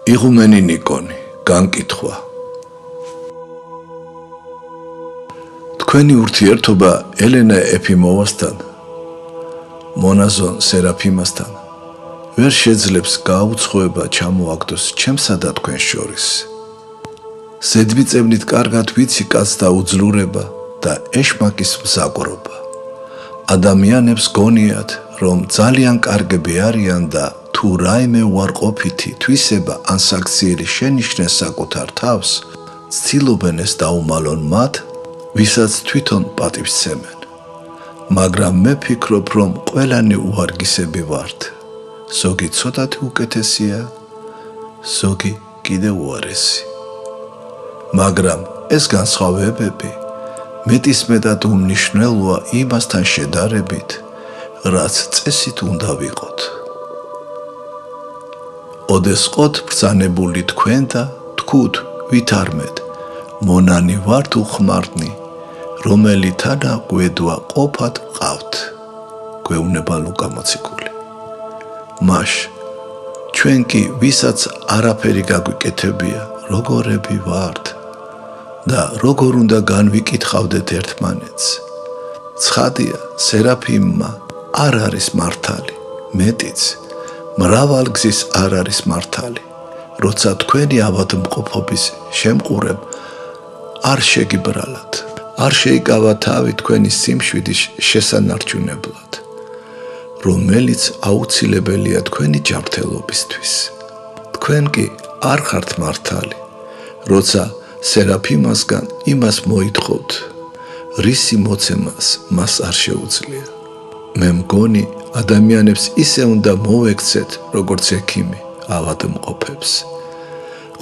იღუმენი ნიკონი, განკითხვა. თქვენი ურთიერთობა ელენა ეფიმოვასთან, მონაზონ სერაფიმასთან ვერ შეძლებს გაუცხოება ჩამოაგდოს ჩემსა და თქვენ შორის. ზედმიწევნით კარგად ვიცი კაცთა უძლურება და ეშმაკის მზაკვრობა. ადამიანებს გონიათ, რომ ძალიან კარგები არიან და თუ რაიმე უარყოფითი თვისება ან საქციელი შენიშნეს საკუთარ თავს, ცდილობენ ეს დაუმალონ მათ, ვისაც თვითონ პატივს სცემენ. მაგრამ მე ფიქრობ, რომ ყველანი უარგისები ვართ. ზოგი ცოტათი უკეთესია, ზოგი კიდევ უარესი. მაგრამ ეს განსხვავებები მეტისმეტად უმნიშვნელოა იმასთან შედარებით, რაც წესით უნდა ვიყოთ. ოდესყოთ ბრძანებული თქვენ და თქვით ვითარმეთ, მონანი ვართ უხმარდნი, რომელითანა გვედვა ყოფად ყავთ. გვეუბნება ლუკა მოციქული. მაშ ჩვენ კი ვისაც არაფერი გაგვიკეთებია, როგორები ვართ და როგორ უნდა განვიკითხავდეთ ერთმანეთს. ცხადია, სერაფიმმა არ არის მართალი, მეტიც მრავალგზის არ არის მართალი, როცა თქვენი ავადმყოფობის შემყურებ არ შეგიბრალათ, არ შეიკავა თავი თქვენი სიმშვიდის შესანარჩუნებლად, რომელიც აუცილებელია თქვენი ჯანმრთელობისთვის. თქვენ კი არ ხართ მართალი, როცა სერაფიმასგან იმას მოითხოვთ, რისი მოცემას მას არ შეუძლია. მე მგონი, ადამიანებს ისე უნდა მოვექცეთ, როგორც ექიმი ავადმყოფებს.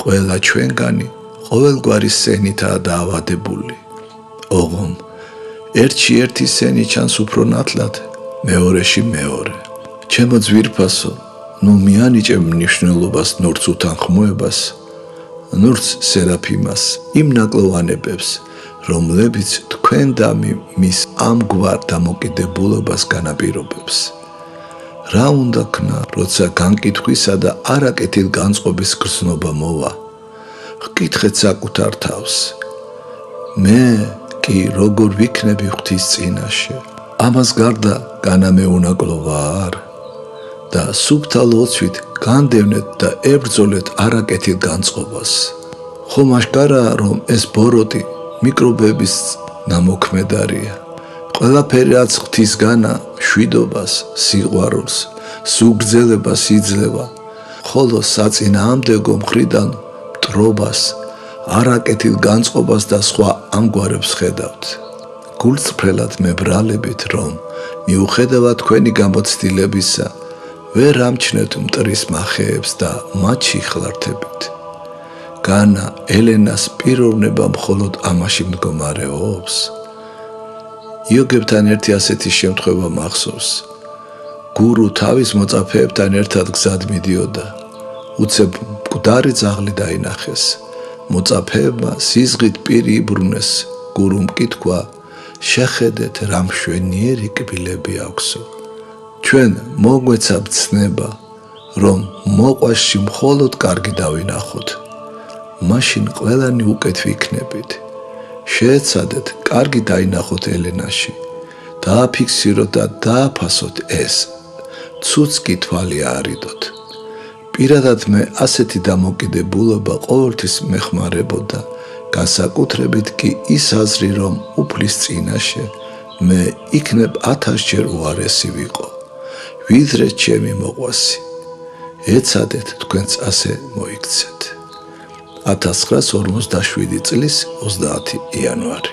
ყველა ჩვენგანი ყოველგვარი სენითაა დაავადებული. ოღონ ერთში ერთი სენი ჩანს უფრო ნათლად, მეორეში მეორე. ჩემო ძვირფასო, ნუ მიანიჭე მნიშვნელობას ნურც უთანხმოებას, ნურც სერაფიმას იმ ნაკლოვანებებს, რომლებიც თქვენ და მის ამგვარ დამოკიდებულებას განაპირობებს. რა უნდა ქნა, როცა განკითხვისა და არაკეთილ განწყობის გრძნობა მოვა? ჰკითხეთ საკუთარ თავს. მე კი როგორ ვიქნები ღვთის წინაშე? ამას გარდა განამეუნაკლო ვარ და სუფთა ლოცვით განდევნეთ და ებრძოლეთ არაკეთილ განწყობას. ხომ აშკარაა, რომ ეს ბოროტი მიკრობების ნამოქმედარია. ყველაფერი რაც ღვთისგანა, მშვიდობას, სიყვარულს, სულგრძელებას იძლევა, ხოლო საწინააღმდეგო მხრიდან მტრობას, არაკეთილ განწყობას და სხვა ამგვარებს ხედავთ. გულწრფელად მებრალებით, რომ მიუხედავად თქვენი გამოცდილებისა, ვერ ამჩნევთ მტრის მახეებს და მათში ხლართებით. განა ელენას პიროვნება მხოლოდ ამაში მდგომარეობს. იოგებთან ერთი ასეთი შემთხვევა მახსოვს. გურუ თავის მოწაფეებთან ერთად გზად მიდიოდა. უცებ მკვდარი ძაღლი დაინახეს. მოწაფეებმა სიზღით პირი იბრუნეს. გურუმ კითხვა, შეხედეთ რა მშვენიერი კბილები აქვსო. ჩვენ მოგვეცა ბცნება, რომ მოყვასში მხოლოდ კარგი დავინახოთ. მაშინ ყველანი უკეთ ვიქნებით. შეეცადეთ კარგი დაინახოთ ელენაში. დააფიქსიროთ და დააფასოთ ეს. ცუც კი თვალი აარიდოთ. პირადად მე ასეთი დამოკიდებულება ყოველთვის მეხმარებოდა, განსაკუთრებით კი ის აზრი, რომ უფლის წინაშე მე იქნებ 1000-ჯერ უარესი ვიყო, ვიდრე ჩემი მოყვასი. ეცადეთ თქვენც ასე მოიქცეთ. 1947 წლის 30 იანვარი.